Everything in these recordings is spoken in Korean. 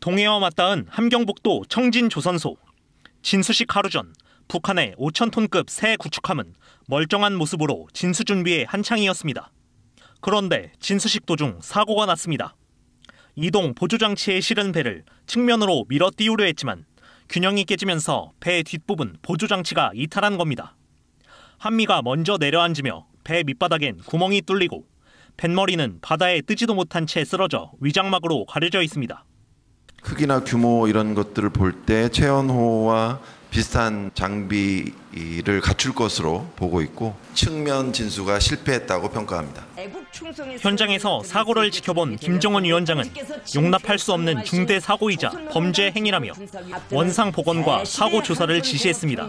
동해와 맞닿은 함경북도 청진조선소. 진수식 하루 전 북한의 5,000톤급 새 구축함은 멀쩡한 모습으로 진수 준비에 한창이었습니다. 그런데 진수식 도중 사고가 났습니다. 이동 보조장치에 실은 배를 측면으로 밀어 띄우려 했지만 균형이 깨지면서 배 뒷부분 보조장치가 이탈한 겁니다. 한미가 먼저 내려앉으며 배 밑바닥엔 구멍이 뚫리고 뱃머리는 바다에 뜨지도 못한 채 쓰러져 위장막으로 가려져 있습니다. 크기나 규모 이런 것들을 볼 때 최연호와 비슷한 장비를 갖출 것으로 보고 있고 측면 진수가 실패했다고 평가합니다. 현장에서 사고를 지켜본 김정은 위원장은 용납할 수 없는 중대 사고이자 범죄 행위라며 원상 복원과 사고 조사를 지시했습니다.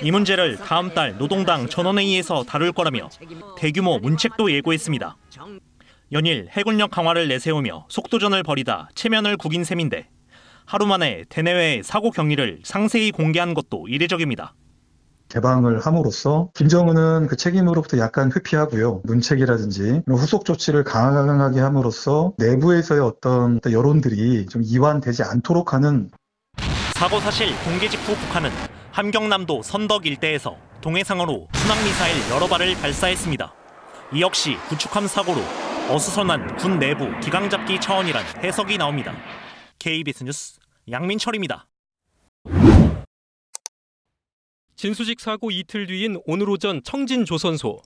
이 문제를 다음 달 노동당 전원회의에서 다룰 거라며 대규모 문책도 예고했습니다. 연일 해군력 강화를 내세우며 속도전을 벌이다 체면을 구긴 셈인데 하루 만에 대내외의 사고 경위를 상세히 공개한 것도 이례적입니다. 개방을 함으로써 김정은은 그 책임으로부터 약간 회피하고요. 문책이라든지 후속 조치를 강하게 함으로써 내부에서의 어떤 여론들이 좀 이완되지 않도록 하는. 사고 사실 공개 직후 북한은 함경남도 선덕 일대에서 동해상으로 순항미사일 여러 발을 발사했습니다. 이 역시 구축함 사고로 어수선한 군 내부 기강잡기 차원이란 해석이 나옵니다. KBS 뉴스 양민철입니다. 진수식 사고 이틀 뒤인 오늘 오전 청진조선소.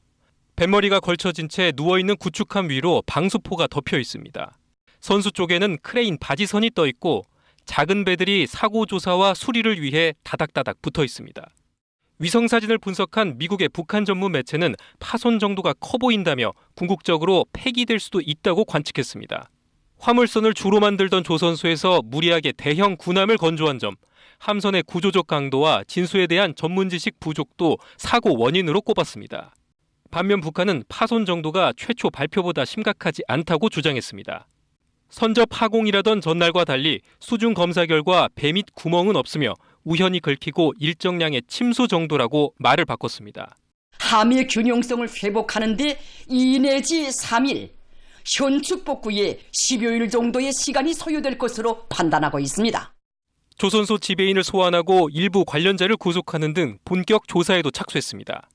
뱃머리가 걸쳐진 채 누워있는 구축함 위로 방수포가 덮여 있습니다. 선수 쪽에는 크레인 바지선이 떠 있고 작은 배들이 사고 조사와 수리를 위해 다닥다닥 붙어 있습니다. 위성사진을 분석한 미국의 북한 전문 매체는 파손 정도가 커 보인다며 궁극적으로 폐기될 수도 있다고 관측했습니다. 화물선을 주로 만들던 조선소에서 무리하게 대형 군함을 건조한 점, 함선의 구조적 강도와 진수에 대한 전문 지식 부족도 사고 원인으로 꼽았습니다. 반면 북한은 파손 정도가 최초 발표보다 심각하지 않다고 주장했습니다. 선저 파공이라던 전날과 달리 수중 검사 결과 배 밑 구멍은 없으며 우현이 긁히고 일정량의 침수 정도라고 말을 바꿨습니다. 함의 균형성을 회복하는 데 2 내지 3일, 현축 복구에 10여일 정도의 시간이 소요될 것으로 판단하고 있습니다. 조선소 지배인을 소환하고 일부 관련자를 구속하는 등 본격 조사에도 착수했습니다.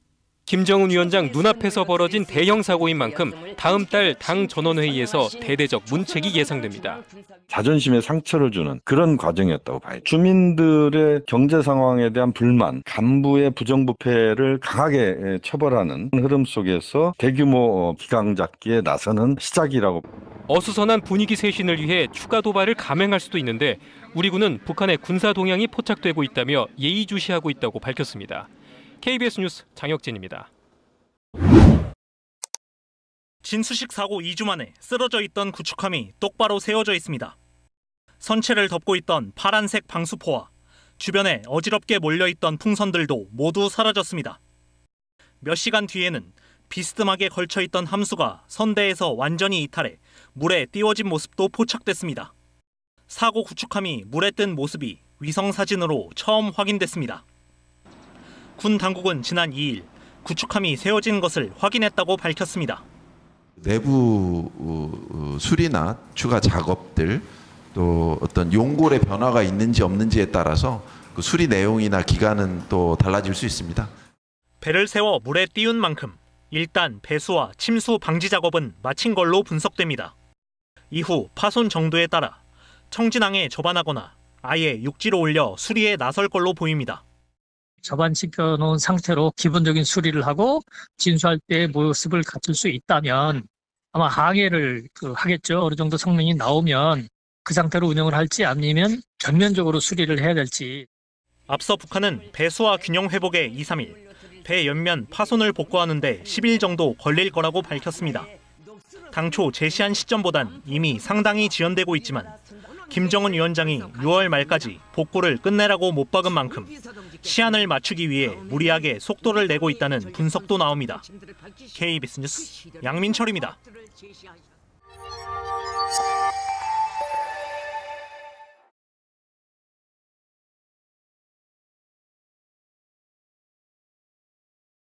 김정은 위원장 눈앞에서 벌어진 대형 사고인 만큼 다음 달 당 전원회의에서 대대적 문책이 예상됩니다. 자존심에 상처를 주는 그런 과정이었다고 봐요. 주민들의 경제 상황에 대한 불만, 간부의 부정부패를 강하게 처벌하는 흐름 속에서 대규모 기강 잡기에 나서는 시작이라고. 어수선한 분위기 쇄신을 위해 추가 도발을 감행할 수도 있는데 우리 군은 북한의 군사 동향이 포착되고 있다며 예의주시하고 있다고 밝혔습니다. KBS 뉴스 장혁진입니다. 진수식 사고 2주 만에 쓰러져 있던 구축함이 똑바로 세워져 있습니다. 선체를 덮고 있던 파란색 방수포와 주변에 어지럽게 몰려있던 풍선들도 모두 사라졌습니다. 몇 시간 뒤에는 비스듬하게 걸쳐있던 함수가 선대에서 완전히 이탈해 물에 띄워진 모습도 포착됐습니다. 사고 구축함이 물에 뜬 모습이 위성사진으로 처음 확인됐습니다. 군 당국은 지난 2일 구축함이 세워진 것을 확인했다고 밝혔습니다. 내부 수리나 추가 작업들 또 어떤 용골의 변화가 있는지 없는지에 따라서 그 수리 내용이나 기간은 또 달라질 수 있습니다. 배를 세워 물에 띄운 만큼 일단 배수와 침수 방지 작업은 마친 걸로 분석됩니다. 이후 파손 정도에 따라 청진항에 접안하거나 아예 육지로 올려 수리에 나설 걸로 보입니다. 접안시켜 놓은 상태로 기본적인 수리를 하고 진수할 때의 모습을 갖출 수 있다면 아마 항해를 하겠죠. 어느 정도 성능이 나오면 그 상태로 운영을 할지 아니면 전면적으로 수리를 해야 될지. 앞서 북한은 배수와 균형 회복에 2, 3일, 배 옆면 파손을 복구하는 데 10일 정도 걸릴 거라고 밝혔습니다. 당초 제시한 시점보단 이미 상당히 지연되고 있지만 김정은 위원장이 6월 말까지 복구를 끝내라고 못 박은 만큼 시한을 맞추기 위해 무리하게 속도를 내고 있다는 분석도 나옵니다. KBS 뉴스 양민철입니다.